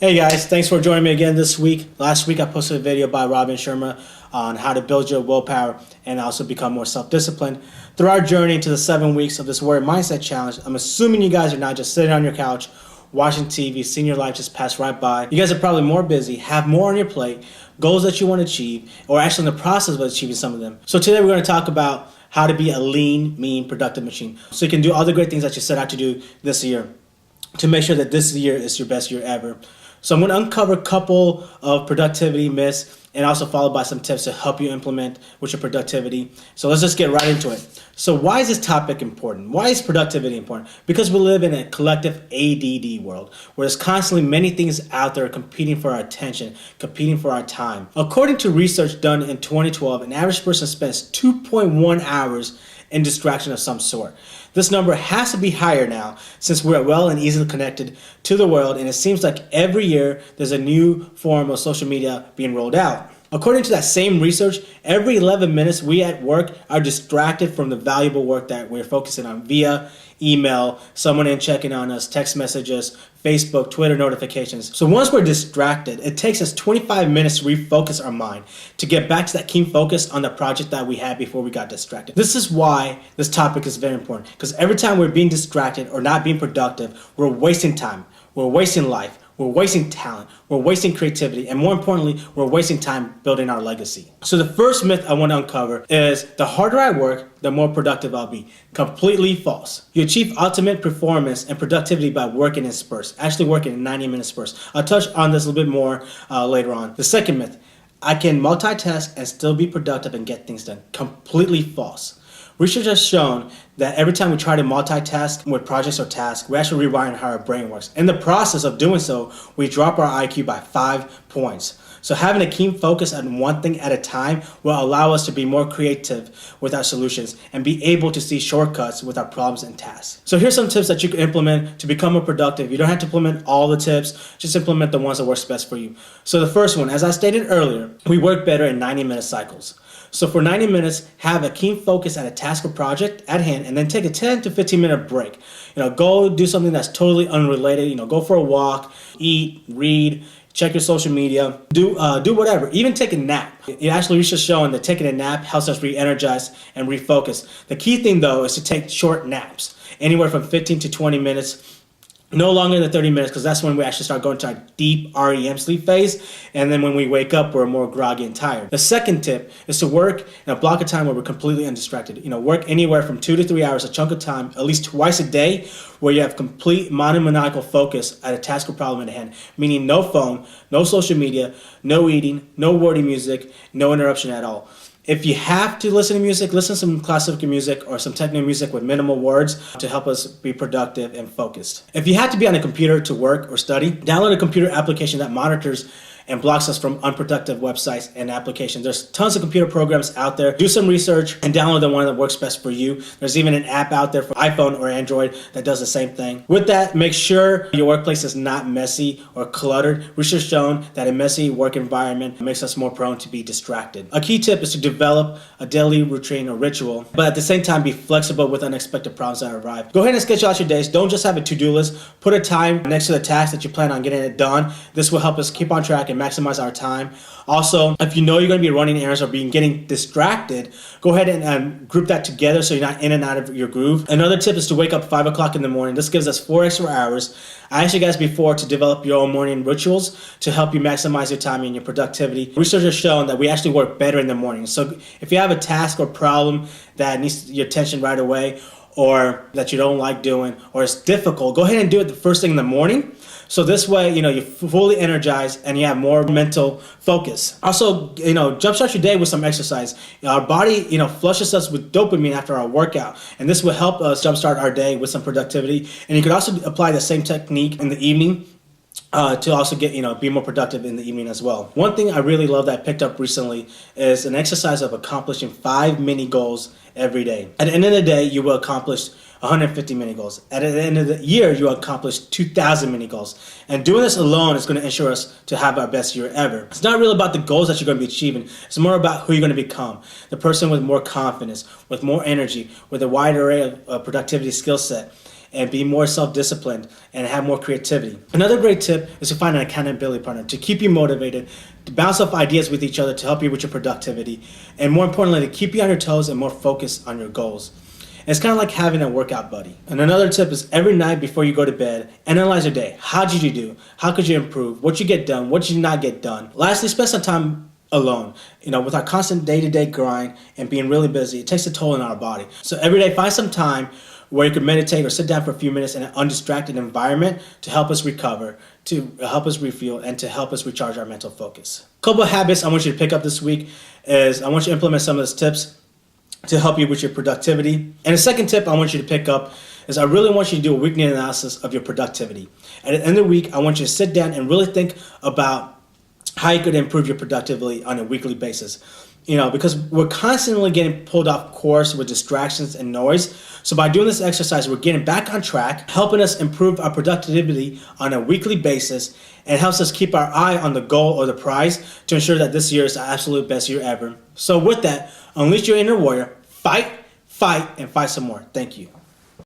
Hey guys, thanks for joining me again this week. Last week I posted a video by Robin Sharma on how to build your willpower and also become more self-disciplined. Through our journey to the 7 weeks of this Warrior Mindset Challenge, I'm assuming you guys are not just sitting on your couch, watching TV, seeing your life just pass right by. You guys are probably more busy, have more on your plate, goals that you want to achieve, or actually in the process of achieving some of them. So today we're going to talk about how to be a lean, mean, productive machine. So you can do all the great things that you set out to do this year to make sure that this year is your best year ever. So I'm going to uncover a couple of productivity myths and also followed by some tips to help you implement with your productivity. So let's just get right into it. So why is this topic important? Why is productivity important? Because we live in a collective ADD world where there's constantly many things out there competing for our attention, competing for our time. According to research done in 2012, an average person spends 2.1 hours in distraction of some sort. This number has to be higher now since we're well and easily connected to the world, and it seems like every year there's a new form of social media being rolled out. According to that same research, every 11 minutes we at work are distracted from the valuable work that we're focusing on via email, someone in checking on us, text messages, Facebook, Twitter notifications. So once we're distracted, it takes us 25 minutes to refocus our mind to get back to that keen focus on the project that we had before we got distracted. This is why this topic is very important, because every time we're being distracted or not being productive, we're wasting time, we're wasting life, we're wasting talent, we're wasting creativity, and more importantly, we're wasting time building our legacy. So the first myth I want to uncover is the harder I work, the more productive I'll be. Completely false. You achieve ultimate performance and productivity by working in spurts, actually working in 90-minute spurts. I'll touch on this a little bit more later on. The second myth, I can multitask and still be productive and get things done. Completely false. Research has shown that every time we try to multitask with projects or tasks, we're actually rewiring how our brain works. In the process of doing so, we drop our IQ by 5 points. So having a keen focus on one thing at a time will allow us to be more creative with our solutions and be able to see shortcuts with our problems and tasks. So here's some tips that you can implement to become more productive. You don't have to implement all the tips, just implement the ones that works best for you. So the first one, as I stated earlier, we work better in 90-minute cycles. So for 90 minutes, have a keen focus at a task or project at hand and then take a 10 to 15-minute break. Go do something that's totally unrelated. Go for a walk, eat, read, check your social media, do whatever, even take a nap. It actually research showing that taking a nap helps us re-energize and refocus. The key thing though is to take short naps, anywhere from 15 to 20 minutes. No longer than 30 minutes, because that's when we actually start going to our deep REM sleep phase. And then when we wake up, we're more groggy and tired. The second tip is to work in a block of time where we're completely undistracted. Work anywhere from 2 to 3 hours, a chunk of time, at least twice a day, where you have complete monomaniacal focus at a task or problem at hand. Meaning no phone, no social media, no eating, no wordy music, no interruption at all. If you have to listen to music, listen to some classical music or some techno music with minimal words to help us be productive and focused. If you have to be on a computer to work or study, download a computer application that monitors and blocks us from unproductive websites and applications. There's tons of computer programs out there. Do some research and download the one that works best for you. There's even an app out there for iPhone or Android that does the same thing. With that, make sure your workplace is not messy or cluttered. Research shown that a messy work environment makes us more prone to be distracted. A key tip is to develop a daily routine or ritual, but at the same time be flexible with unexpected problems that arrive. Go ahead and schedule out your days. Don't just have a to-do list. Put a time next to the task that you plan on getting it done. This will help us keep on track and maximize our time. Also, if you know you're going to be running errands or getting distracted, go ahead and group that together so you're not in and out of your groove. Another tip is to wake up 5 o'clock in the morning. This gives us 4 extra hours. I asked you guys before to develop your own morning rituals to help you maximize your time and your productivity. Research has shown that we actually work better in the morning. So if you have a task or problem that needs your attention right away, or that you don't like doing, or it's difficult, go ahead and do it the first thing in the morning. So this way, you're fully energized and you have more mental focus. Also, jumpstart your day with some exercise. Our body, flushes us with dopamine after our workout, and this will help us jumpstart our day with some productivity. And you could also apply the same technique in the evening to also get, be more productive in the evening as well. One thing I really love that I picked up recently is an exercise of accomplishing 5 mini goals every day. At the end of the day, you will accomplish 150 mini goals. At the end of the year, you will accomplish 2,000 mini goals. And doing this alone is going to ensure us to have our best year ever. It's not really about the goals that you're going to be achieving. It's more about who you're going to become. The person with more confidence, with more energy, with a wide array of productivity skill set. and be more self-disciplined and have more creativity. Another great tip is to find an accountability partner to keep you motivated, to bounce off ideas with each other to help you with your productivity, and more importantly, to keep you on your toes and more focused on your goals. And it's kind of like having a workout buddy. And another tip is every night before you go to bed, analyze your day. How did you do? How could you improve? What you get done? What did you not get done? Lastly, spend some time alone. With our constant day-to-day grind and being really busy, it takes a toll on our body. So every day, find some time where you can meditate or sit down for a few minutes in an undistracted environment to help us recover, to help us refuel, and to help us recharge our mental focus. A couple of habits I want you to pick up this week is I want you to implement some of these tips to help you with your productivity. And the second tip I want you to pick up is I really want you to do a weekly analysis of your productivity. At the end of the week, I want you to sit down and really think about how you could improve your productivity on a weekly basis. Because we're constantly getting pulled off course with distractions and noise. So by doing this exercise, we're getting back on track, helping us improve our productivity on a weekly basis, and helps us keep our eye on the goal or the prize to ensure that this year is the absolute best year ever. So with that, unleash your inner warrior, fight, and fight some more. Thank you.